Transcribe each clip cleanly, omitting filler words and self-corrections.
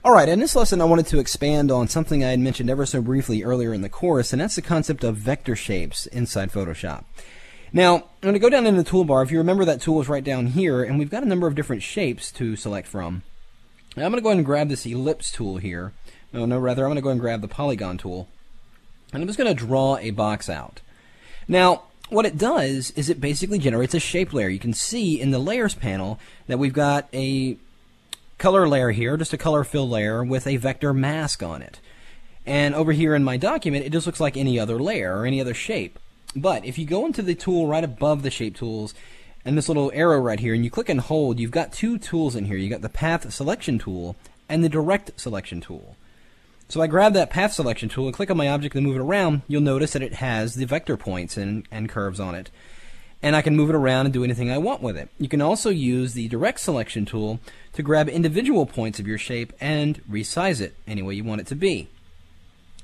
Alright, in this lesson I wanted to expand on something I had mentioned ever so briefly earlier in the course, and that's the concept of vector shapes inside Photoshop. Now, I'm going to go down in the toolbar. If you remember, that tool is right down here, and we've got a number of different shapes to select from. Now, I'm going to go ahead and grab this ellipse tool here. I'm going to go ahead and grab the polygon tool, and I'm just going to draw a box out. Now, what it does is it basically generates a shape layer. You can see in the layers panel that we've got a color layer here, just a color fill layer with a vector mask on it. And over here in my document, it just looks like any other layer or any other shape. But if you go into the tool right above the shape tools and this little arrow right here and you click and hold, you've got two tools in here. You've got the path selection tool and the direct selection tool. So I grab that path selection tool and click on my object and move it around. You'll notice that it has the vector points and curves on it. And I can move it around and do anything I want with it. You can also use the direct selection tool to grab individual points of your shape and resize it any way you want it to be.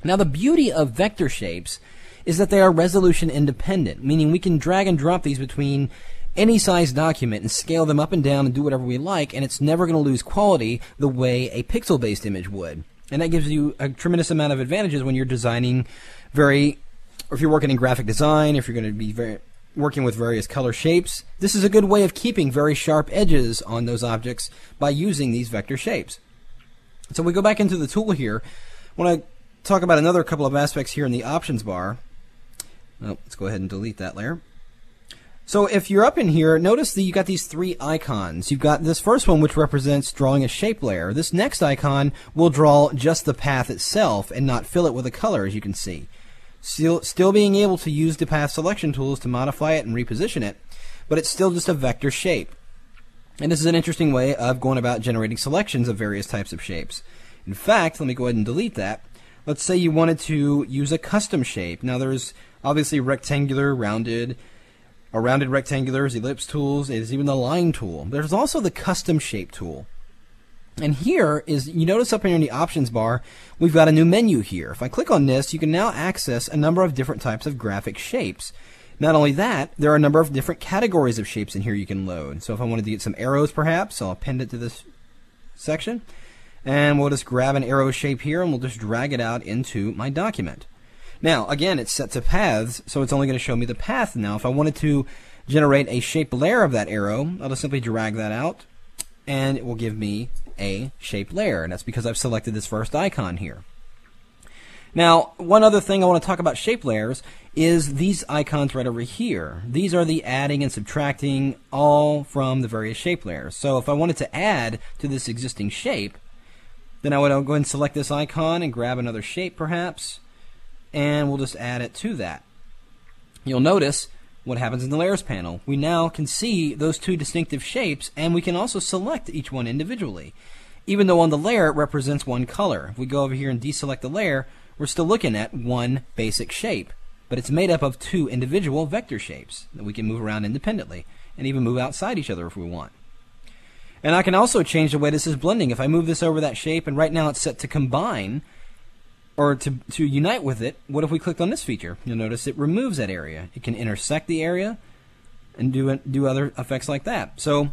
Now, the beauty of vector shapes is that they are resolution independent, meaning we can drag and drop these between any size document and scale them up and down and do whatever we like, and it's never going to lose quality the way a pixel-based image would. And that gives you a tremendous amount of advantages when you're designing or if you're working in graphic design, if you're going to be working with various color shapes. This is a good way of keeping very sharp edges on those objects by using these vector shapes. So we go back into the tool here. I want to talk about another couple of aspects here in the options bar. Oh, let's go ahead and delete that layer. So if you're up in here, notice that you got these three icons. You've got this first one, which represents drawing a shape layer. This next icon will draw just the path itself and not fill it with a color, as you can see. Still being able to use the path selection tools to modify it and reposition it, but it's still just a vector shape. And this is an interesting way of going about generating selections of various types of shapes. In fact, let me go ahead and delete that. Let's say you wanted to use a custom shape. Now, there's obviously rectangular, rounded rectangulars, ellipse tools, there's even the line tool. There's also the custom shape tool. And here is, you notice up here in the options bar, we've got a new menu here. If I click on this, you can now access a number of different types of graphic shapes. Not only that, there are a number of different categories of shapes in here you can load. So if I wanted to get some arrows perhaps, I'll append it to this section. And we'll just grab an arrow shape here and we'll just drag it out into my document. Now, again, it's set to paths, so it's only going to show me the path now. If I wanted to generate a shape layer of that arrow, I'll just simply drag that out, and it will give me a shape layer, and that's because I've selected this first icon here. Now, one other thing I want to talk about shape layers is these icons right over here. These are the adding and subtracting, all from the various shape layers. So if I wanted to add to this existing shape, then I would go ahead and select this icon and grab another shape perhaps, and we'll just add it to that. You'll notice what happens in the layers panel. We now can see those two distinctive shapes, and we can also select each one individually. Even though on the layer it represents one color. If we go over here and deselect the layer, we're still looking at one basic shape, but it's made up of two individual vector shapes that we can move around independently and even move outside each other if we want. And I can also change the way this is blending. If I move this over that shape, and right now it's set to combine, or to unite with it, what if we clicked on this feature? You'll notice it removes that area. It can intersect the area and do other effects like that. So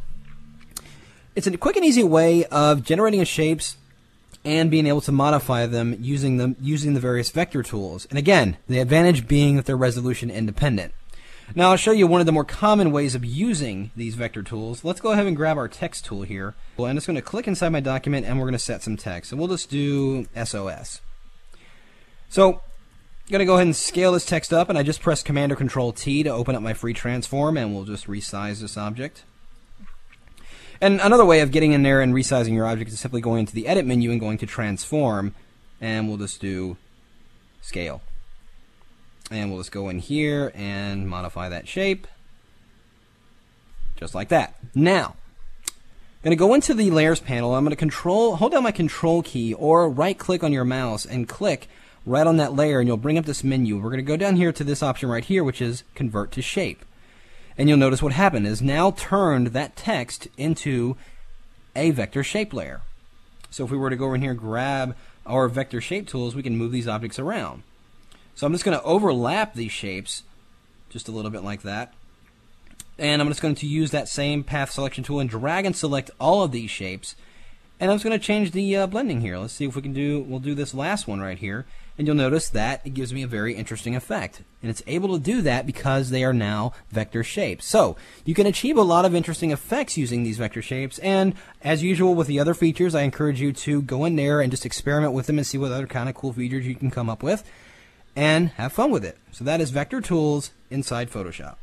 it's a quick and easy way of generating shapes and being able to modify them using the various vector tools. And again, the advantage being that they're resolution independent. Now I'll show you one of the more common ways of using these vector tools. Let's go ahead and grab our text tool here. Well, I'm just going to click inside my document and we're going to set some text. And we'll just do SOS. So I'm going to go ahead and scale this text up, and I just press Command or Control T to open up my free transform, and we'll just resize this object. And another way of getting in there and resizing your object is simply going into the Edit menu and going to Transform, and we'll just do Scale. And we'll just go in here and modify that shape, just like that. Now, I'm going to go into the Layers panel. I'm going to hold down my Control key or right-click on your mouse and click right on that layer, and you'll bring up this menu. We're going to go down here to this option right here, which is Convert to Shape. And you'll notice what happened is now turned that text into a vector shape layer. So if we were to go over in here and grab our vector shape tools, we can move these objects around. So I'm just going to overlap these shapes just a little bit like that. And I'm just going to use that same path selection tool and drag and select all of these shapes And I'm just going to change the blending here. Let's see if we can we'll do this last one right here. And you'll notice that it gives me a very interesting effect. And it's able to do that because they are now vector shapes. So you can achieve a lot of interesting effects using these vector shapes. And as usual with the other features, I encourage you to go in there and just experiment with them and see what other kind of cool features you can come up with. And have fun with it. So that is Vector Tools inside Photoshop.